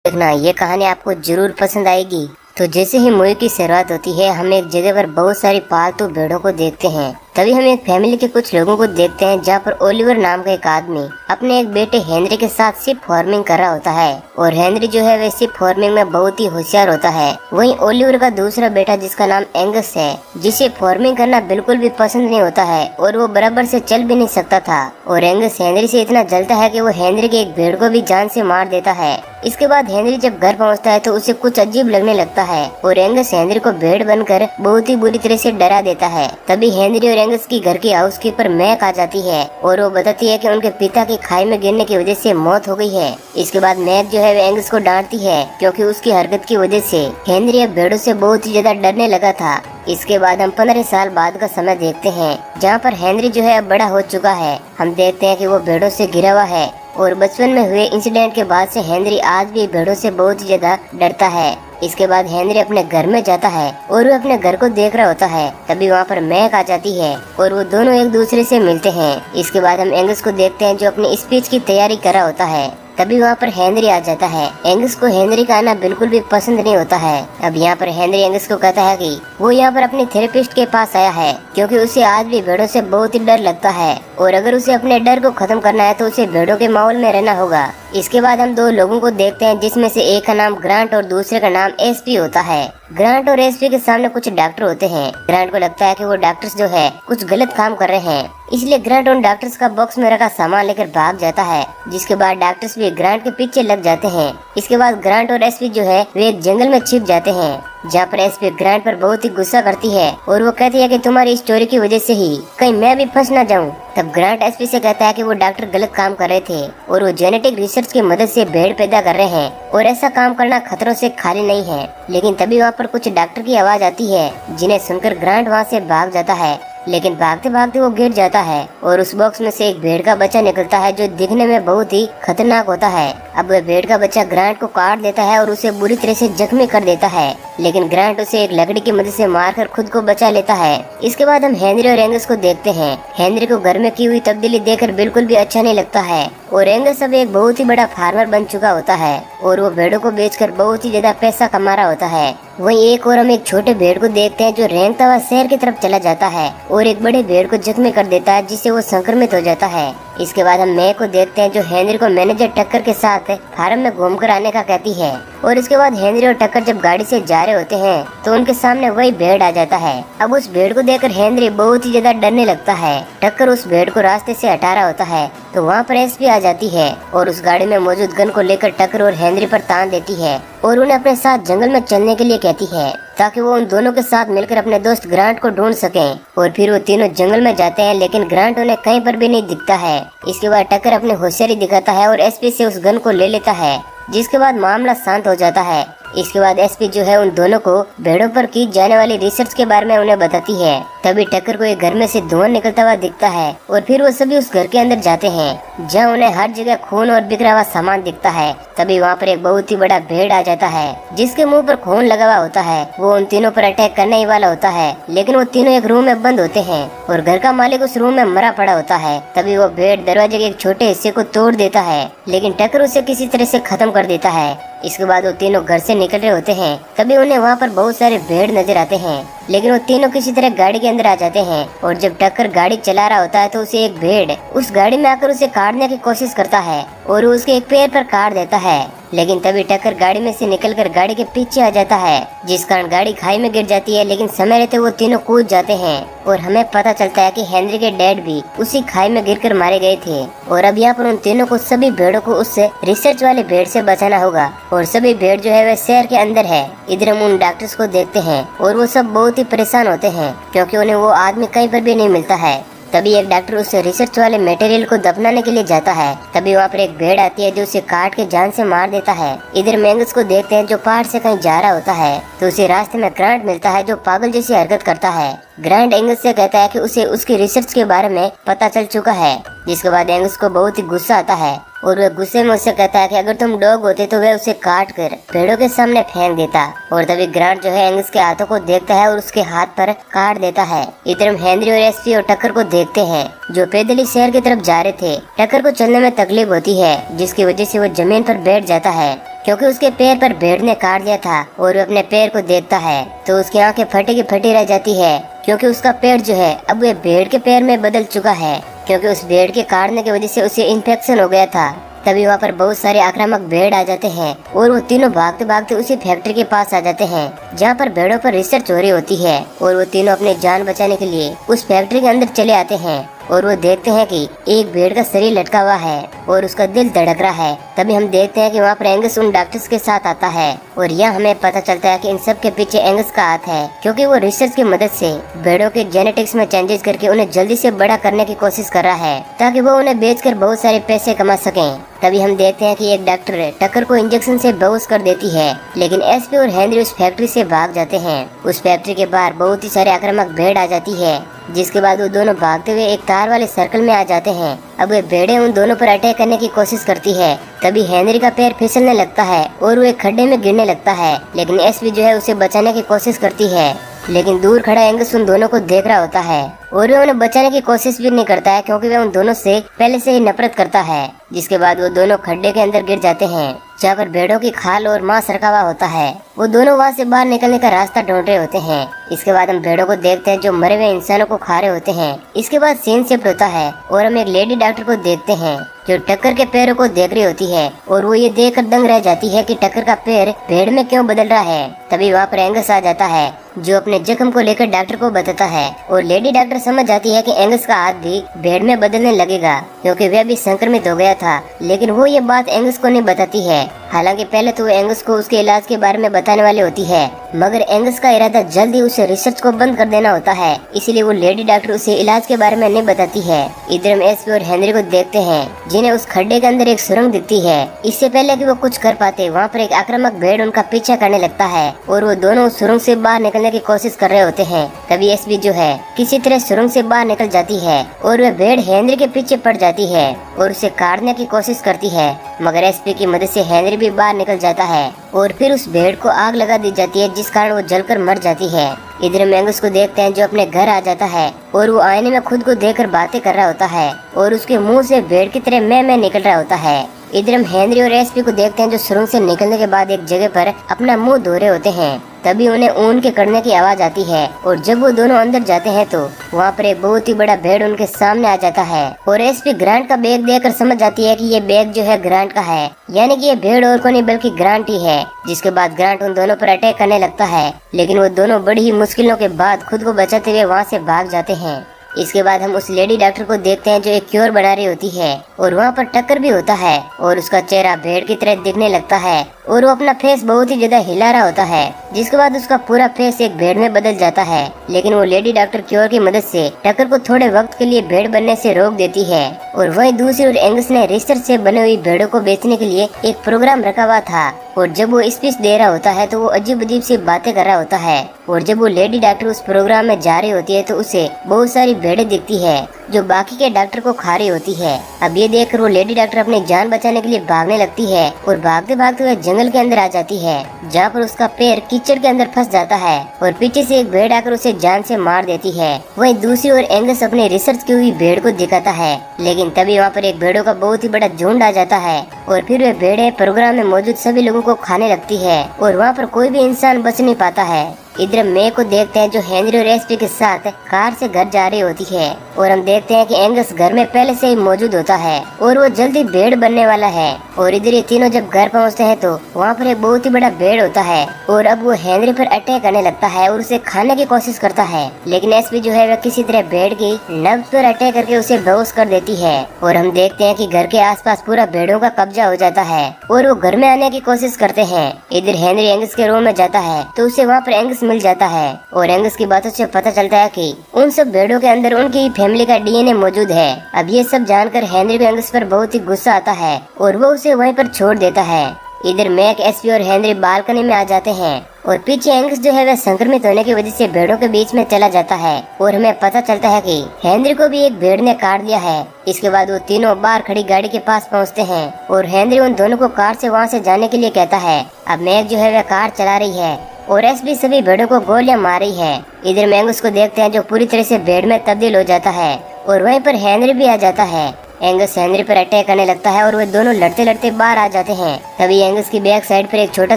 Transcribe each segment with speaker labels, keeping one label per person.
Speaker 1: देखना, ये कहानी आपको जरूर पसंद आएगी। तो जैसे ही मूवी की शुरुआत होती है, हम एक जगह पर बहुत सारी पालतू भेड़ों को देखते हैं। तभी हम एक फैमिली के कुछ लोगों को देखते हैं, जहाँ पर ओलिवर नाम का एक आदमी अपने एक बेटे हेनरी के साथ शिप फार्मिंग कर रहा होता है। और हेनरी जो है वह शिप फार्मिंग में बहुत ही होशियार होता है। वहीं ओलिवर का दूसरा बेटा जिसका नाम एंगस है, जिसे फार्मिंग करना बिल्कुल भी पसंद नहीं होता है और वो बराबर से चल भी नहीं सकता था। और एंगस हेनरी से इतना जलता है कि वो हेनरी के एक भेड़ को भी जान से मार देता है। इसके बाद हेनरी जब घर पहुंचता है तो उसे कुछ अजीब लगने लगता है और एंगस हेनरी को भेड़ बनकर बहुत ही बुरी तरह से डरा देता है। तभी हेनरी और एंगस की घर की हाउसकीपर मैक आ जाती है और वो बताती है कि उनके पिता की खाई में गिरने की वजह से मौत हो गई है। इसके बाद मैक जो है वो एंगस को डांटती है, क्योंकि उसकी हरकत की वजह से हेनरी अब भेड़ों से बहुत ही ज्यादा डरने लगा था। इसके बाद हम 15 साल बाद का समय देखते हैं, जहाँ पर हेनरी जो है अब बड़ा हो चुका है। हम देखते हैं कि वो भेड़ों से घिरा हुआ है और बचपन में हुए इंसिडेंट के बाद से हेनरी आज भी भेड़ों से बहुत ही ज्यादा डरता है। इसके बाद हेनरी अपने घर में जाता है और वो अपने घर को देख रहा होता है। तभी वहाँ पर मैक आ जाती है और वो दोनों एक दूसरे से मिलते हैं। इसके बाद हम एंगस को देखते हैं, जो अपनी स्पीच की तैयारी कर रहा होता है। तभी वहाँ पर हेनरी आ जाता है। एंगस को हेनरी का आना बिल्कुल भी पसंद नहीं होता है। अब यहाँ पर हेनरी एंगस को कहता है कि वो यहाँ पर अपने थेरेपिस्ट के पास आया है, क्योंकि उसे आज भी भेड़ों से बहुत ही डर लगता है और अगर उसे अपने डर को खत्म करना है तो उसे भेड़ों के माहौल में रहना होगा। इसके बाद हम दो लोगों को देखते हैं, जिसमें से एक का नाम ग्रांट और दूसरे का नाम एसपी होता है। ग्रांट और एसपी के सामने कुछ डॉक्टर होते हैं। ग्रांट को लगता है कि वो डॉक्टर्स जो है कुछ गलत काम कर रहे हैं, इसलिए ग्रांट उन डॉक्टर्स का बॉक्स में रखा सामान लेकर भाग जाता है। जिसके बाद डॉक्टर्स भी ग्रांट के पीछे लग जाते हैं। इसके बाद ग्रांट और एसपी जो है वे एक जंगल में छिप जाते हैं, जहाँ पर एसपी ग्रांट पर बहुत ही गुस्सा करती है और वो कहती है कि तुम्हारी स्टोरी की वजह से ही कहीं मैं भी फंस न जाऊँ। तब ग्रांट एसपी से कहता है कि वो डॉक्टर गलत काम कर रहे थे और वो जेनेटिक रिसर्च की मदद से भेड़ पैदा कर रहे हैं और ऐसा काम करना खतरों से खाली नहीं है। लेकिन तभी वहाँ पर कुछ डॉक्टर की आवाज आती है, जिन्हें सुनकर ग्रांट वहाँ से भाग जाता है। लेकिन भागते भागते वो गिर जाता है और उस बॉक्स में से एक भेड़ का बच्चा निकलता है, जो दिखने में बहुत ही खतरनाक होता है। अब वह भेड़ का बच्चा ग्रांट को काट देता है और उसे बुरी तरह से जख्मी कर देता है, लेकिन ग्रांट उसे एक लकड़ी की मदद से मारकर खुद को बचा लेता है। इसके बाद हम हेनरी और एंगस को देखते हैं। हेनरी को घर में की हुई तब्दीली देखकर बिल्कुल भी अच्छा नहीं लगता है और एंगस अब एक बहुत ही बड़ा फार्मर बन चुका होता है और वो भेड़ों को बेचकर बहुत ही ज्यादा पैसा कमा रहा होता है। वहीं एक और हम एक छोटे भेड़ को देखते हैं, जो रेंगता हुआ शहर की तरफ चला जाता है और एक बड़े भेड़ को जख्मी कर देता है, जिससे वो संक्रमित हो जाता है। इसके बाद हम मैक को देखते हैं, जो हेनरी को मैनेजर टक्कर के साथ फार्म में घूमकर आने का कहती है। और इसके बाद हेनरी और टक्कर जब गाड़ी से जा रहे होते हैं तो उनके सामने वही भेड़ आ जाता है। अब उस भेड़ को देखकर हेनरी बहुत ही ज्यादा डरने लगता है। टक्कर उस भेड़ को रास्ते से हटा रहा होता है तो वहाँ पर एसपी आ जाती है और उस गाड़ी में मौजूद गन को लेकर टक्कर और हेनरी पर तान देती है और उन्हें अपने साथ जंगल में चलने के लिए कहती है, ताकि वो उन दोनों के साथ मिलकर अपने दोस्त ग्रांट को ढूंढ सकें। और फिर वो तीनों जंगल में जाते हैं, लेकिन ग्रांट उन्हें कहीं पर भी नहीं दिखता है। इसके बाद टक्कर अपनी होशियारी दिखाता है और एसपी से उस गन को ले लेता है, जिसके बाद मामला शांत हो जाता है। इसके बाद एसपी जो है उन दोनों को भेड़ों पर की जाने वाली रिसर्च के बारे में उन्हें बताती है। तभी टक्कर को एक घर में से धुआं निकलता हुआ दिखता है और फिर वो सभी उस घर के अंदर जाते हैं, जहाँ उन्हें हर जगह खून और बिखरा हुआ सामान दिखता है। तभी वहाँ पर एक बहुत ही बड़ा भेड़ आ जाता है, जिसके मुंह पर खून लगा हुआ होता है। वो उन तीनों पर अटैक करने ही वाला होता है, लेकिन वो तीनों एक रूम में बंद होते हैं और घर का मालिक उस रूम में मरा पड़ा होता है। तभी वो भेड़ दरवाजे के एक छोटे हिस्से को तोड़ देता है, लेकिन टक्कर उसे किसी तरह से खत्म कर देता है। इसके बाद वो तीनों घर से निकल रहे होते हैं। तभी उन्हें वहाँ पर बहुत सारे भेड़ नजर आते हैं, लेकिन वो तीनों किसी तरह गाड़ी के अंदर आ जाते हैं और जब टक्कर गाड़ी चला रहा होता है तो उसे एक भेड़ उस गाड़ी में आकर उसे काटने की कोशिश करता है और वो उसके एक पैर पर काट देता है। लेकिन तभी टक्कर गाड़ी में से निकलकर गाड़ी के पीछे आ जाता है, जिस कारण गाड़ी खाई में गिर जाती है। लेकिन समय रहते वो तीनों कूद जाते हैं और हमें पता चलता है कि हेनरी के डैड भी उसी खाई में गिरकर मारे गए थे। और अब यहाँ पर उन तीनों को सभी भेड़ों को उस रिसर्च वाले भेड़ से बचाना होगा और सभी भेड़ जो है वह शहर के अंदर है। इधर हम उन डॉक्टर्स को देखते हैं और वो सब बहुत ही परेशान होते हैं, क्योंकि उन्हें वो आदमी कहीं पर भी नहीं मिलता है। तभी एक डॉक्टर उस रिसर्च वाले मटेरियल को दफनाने के लिए जाता है। तभी वहाँ पर एक भेड़ आती है, जो उसे काट के जान से मार देता है। इधर मैंगस को देखते हैं, जो पहाड़ से कहीं जा रहा होता है तो उसे रास्ते में ग्रांट मिलता है, जो पागल जैसी हरकत करता है। ग्रांट एंगस से कहता है कि उसे उसकी रिसर्च के बारे में पता चल चुका है, जिसके बाद एंगस को बहुत ही गुस्सा आता है और वह गुस्से में उससे कहता है कि अगर तुम डॉग होते तो वह उसे काट कर भेड़ों के सामने फेंक देता। और तभी ग्रांट जो है एंगस के हाथों को देखता है और उसके हाथ पर काट देता है। इधर हम हेनरी और एसपी और टक्कर को देखते हैं, जो पैदल ही शहर की तरफ जा रहे थे। टक्कर को चलने में तकलीफ होती है, जिसकी वजह से वो जमीन पर बैठ जाता है क्योंकि उसके पैर पर भेड़ ने काट दिया था और वो अपने पैर को देखता है तो उसकी आंखें फटी की फटी रह जाती है, क्योंकि उसका पैर जो है अब वह भेड़ के पैर में बदल चुका है, क्योंकि उस भेड़ के काटने की वजह से उसे इन्फेक्शन हो गया था। तभी वहाँ पर बहुत सारे आक्रामक भेड़ आ जाते हैं और वो तीनों भागते भागते उसी फैक्ट्री के पास आ जाते हैं जहाँ पर भेड़ों पर रिसर्च हो रही होती है, और वो तीनों अपनी जान बचाने के लिए उस फैक्ट्री के अंदर चले आते हैं और वो देखते हैं कि एक भेड़ का शरीर लटका हुआ है और उसका दिल धड़क रहा है। तभी हम देखते हैं कि वहाँ पर एंगस उन डॉक्टर्स के साथ आता है और यह हमें पता चलता है कि इन सब के पीछे एंगस का हाथ है, क्योंकि वो रिसर्च की मदद से भेड़ों के जेनेटिक्स में चेंजेस करके उन्हें जल्दी से बड़ा करने की कोशिश कर रहा है ताकि वो उन्हें बेचकर बहुत सारे पैसे कमा सकें। तभी हम देखते हैं कि एक डॉक्टर टक्कर को इंजेक्शन से बेहोश कर देती है, लेकिन एसपी और हेनरी उस फैक्ट्री से भाग जाते हैं। उस फैक्ट्री के बाहर बहुत ही सारे आक्रामक भेड़ आ जाती है, जिसके बाद वो दोनों भागते हुए एक तार वाले सर्कल में आ जाते हैं। अब वे भेड़ें उन दोनों पर अटैक करने की कोशिश करती है। तभी हेनरी का पैर फिसलने लगता है और वो एक खड्डे में गिरने लगता है, लेकिन एसपी जो है उसे बचाने की कोशिश करती है, लेकिन दूर खड़ा एंगस उन दोनों को देख रहा होता है और वो उन्हें बचाने की कोशिश भी नहीं करता है, क्योंकि वह उन दोनों से पहले से ही नफरत करता है। जिसके बाद वो दोनों खड्डे के अंदर गिर जाते हैं जहाँ पर भेड़ों की खाल और मांस रखा हुआ होता है। वो दोनों वहाँ से बाहर निकलने का रास्ता ढूंढ रहे होते हैं। इसके बाद हम भेड़ों को देखते हैं जो मरे हुए इंसानों को खा रहे होते हैं। इसके बाद सीन शिफ्ट होता है और हम एक लेडी डॉक्टर को देखते हैं जो टक्कर के पैरों को देख रही होती है और वो ये देखकर दंग रह जाती है कि टक्कर का पैर भेड़ में क्यों बदल रहा है। तभी वहाँ पर एंगस आ जाता है जो अपने जख्म को लेकर डॉक्टर को बताता है और लेडी डॉक्टर समझ जाती है कि एंगस का हाथ भी भेड़ में बदलने लगेगा, क्योंकि वह भी संक्रमित हो गया था। लेकिन वो ये बात एंगस को नहीं बताती है। हालांकि पहले तो वो एंगस को उसके इलाज के बारे में बताने वाली होती है, मगर एंगस का इरादा जल्दी उसे रिसर्च को बंद कर देना होता है, इसलिए वो लेडी डॉक्टर उसे इलाज के बारे में नहीं बताती है। इधर हम एसपी और हेनरी को देखते हैं जिन्हें उस खड्डे के अंदर एक सुरंग दिखती है। इससे पहले कि वो कुछ कर पाते वहाँ पर एक आक्रामक भेड़ उनका पीछा करने लगता है और वो दोनों उस सुरंग से बाहर निकलने की कोशिश कर रहे होते हैं। तभी एसपी जो है किसी तरह सुरंग से बाहर निकल जाती है और वह भेड़ हेनरी के पीछे पड़ जाती है और उसे काटने की कोशिश करती है, मगर एसपी की मदद से हेनरी भी बाहर निकल जाता है और फिर उस भेड़ को आग लगा दी जाती है, जिस कारण वो जलकर मर जाती है। इधर हम एंगस को देखते हैं जो अपने घर आ जाता है और वो आईने में खुद को देखकर बातें कर रहा होता है और उसके मुंह से भेड़ की तरह मैं निकल रहा होता है। इधर हम हेनरी और एसपी को देखते हैं जो सुरंग से निकलने के बाद एक जगह पर अपना मुंह धो रहे होते हैं। तभी उन्हें ऊन के कड़ने की आवाज आती है और जब वो दोनों अंदर जाते हैं तो वहाँ पर एक बहुत ही बड़ा भेड़ उनके सामने आ जाता है और एसपी ग्रांट का बैग देखकर समझ जाती है कि ये बैग जो है ग्रांट का है, यानी कि ये भेड़ और को नहीं बल्कि ग्रांट ही है। जिसके बाद ग्रांट उन दोनों पर अटैक करने लगता है, लेकिन वो दोनों बड़ी ही मुश्किलों के बाद खुद को बचाते हुए वहाँ से भाग जाते हैं। इसके बाद हम उस लेडी डॉक्टर को देखते हैं जो एक क्योर बना रही होती है और वहाँ पर टक्कर भी होता है और उसका चेहरा भेड़ की तरह दिखने लगता है और वो अपना फेस बहुत ही ज्यादा हिला रहा होता है। जिसके बाद उसका पूरा फेस एक भेड़ में बदल जाता है, लेकिन वो लेडी डॉक्टर क्योर की मदद से टक्कर को थोड़े वक्त के लिए भेड़ बनने से रोक देती है। और वहीं दूसरी ओर एंगस ने रिसर्च से बनी हुई भेड़ों को बेचने के लिए एक प्रोग्राम रखा हुआ था और जब वो स्पीच दे रहा होता है तो वो अजीब अजीब सी बातें कर रहा होता है और जब वो लेडी डॉक्टर उस प्रोग्राम में जा रही होती है तो उसे बहुत सारी भेड़ें दिखती है जो बाकी के डॉक्टर को खा रही होती है। अब ये देखकर वो लेडी डॉक्टर अपनी जान बचाने के लिए भागने लगती है और भागते भागते वह जंगल के अंदर आ जाती है जहाँ पर उसका पैर कीचड़ के अंदर फंस जाता है और पीछे से एक भेड़ आकर उसे जान से मार देती है। वहीं दूसरी ओर एंगस अपनी रिसर्च की हुई भेड़ को दिखाता है, लेकिन तभी वहाँ पर एक भेड़ों का बहुत ही बड़ा झुंड आ जाता है और फिर वे भेड़ें प्रोग्राम में मौजूद सभी लोगों को खाने लगती है और वहाँ पर कोई भी इंसान बच नहीं पाता है। इधर मे को देखते हैं जो हेनरी और एसपी के साथ कार से घर जा रही होती है और हम देखते हैं कि एंगस घर में पहले से ही मौजूद होता है और वो जल्दी भेड़ बनने वाला है। और इधर ये तीनों जब घर पहुंचते हैं तो वहाँ पर एक बहुत ही बड़ा भेड़ होता है और अब वो हेनरी पर अटैक करने लगता है और उसे खाने की कोशिश करता है, लेकिन एसपी जो है वह किसी तरह भेड़ की नब्ज पर अटैक करके उसे बेहोश कर देती है। और हम देखते हैं कि घर के आसपास पूरा भेड़ों का कब्जा हो जाता है और वो घर में आने की कोशिश करते हैं। इधर हेनरी एंगस के रूम में जाता है तो उसे वहाँ पर एंगस मिल जाता है और एंगस की बातों से पता चलता है कि उन सब भेड़ों के अंदर उनकी फैमिली का डीएनए मौजूद है। अब ये सब जानकर हेनरी को एंगस पर बहुत ही गुस्सा आता है और वो उसे वहीं पर छोड़ देता है। इधर मैक, एसपी और हेनरी बालकनी में आ जाते हैं और पीछे एंगस जो है वह संक्रमित होने की वजह से भेड़ों के बीच में चला जाता है और हमें पता चलता है कि हेनरी को भी एक भेड़ ने काट दिया है। इसके बाद वो तीनों बाहर खड़ी गाड़ी के पास पहुंचते हैं और हेनरी उन दोनों को कार से वहां से जाने के लिए कहता है। अब मैक जो है वह कार चला रही है और एसपी सभी भेड़ों को गोलियां मार रही है। इधर मैंगस को देखते हैं जो पूरी तरह से भेड़ में तब्दील हो जाता है और वहीं पर हेनरी भी आ जाता है। एंगस हेनरी पर अटैक करने लगता है और वे दोनों लड़ते लड़ते बाहर आ जाते हैं। तभी एंगस की बैक साइड पर एक छोटा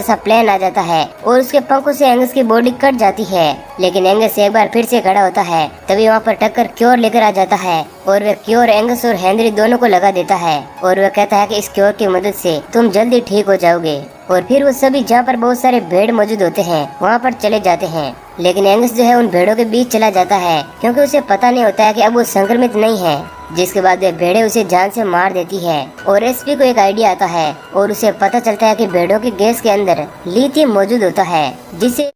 Speaker 1: सा प्लेन आ जाता है और उसके पंखों से एंगस की बॉडी कट जाती है, लेकिन एंगस एक बार फिर से खड़ा होता है। तभी वहाँ पर टक्कर क्योर लेकर आ जाता है और वह क्योर एंगस और हेनरी दोनों को लगा देता है और वह कहता है कि इस क्योर की मदद से तुम जल्दी ठीक हो जाओगे। और फिर वो सभी जहाँ पर बहुत सारे भेड़ मौजूद होते हैं वहाँ पर चले जाते हैं, लेकिन एंगस जो है उन भेड़ों के बीच चला जाता है क्योंकि उसे पता नहीं होता है कि अब वो संक्रमित नहीं है। जिसके बाद वे भेड़ें उसे जान से मार देती है और एसपी को एक आइडिया आता है और उसे पता चलता है कि भेड़ों की गैस के अंदर लिथियम मौजूद होता है, जिससे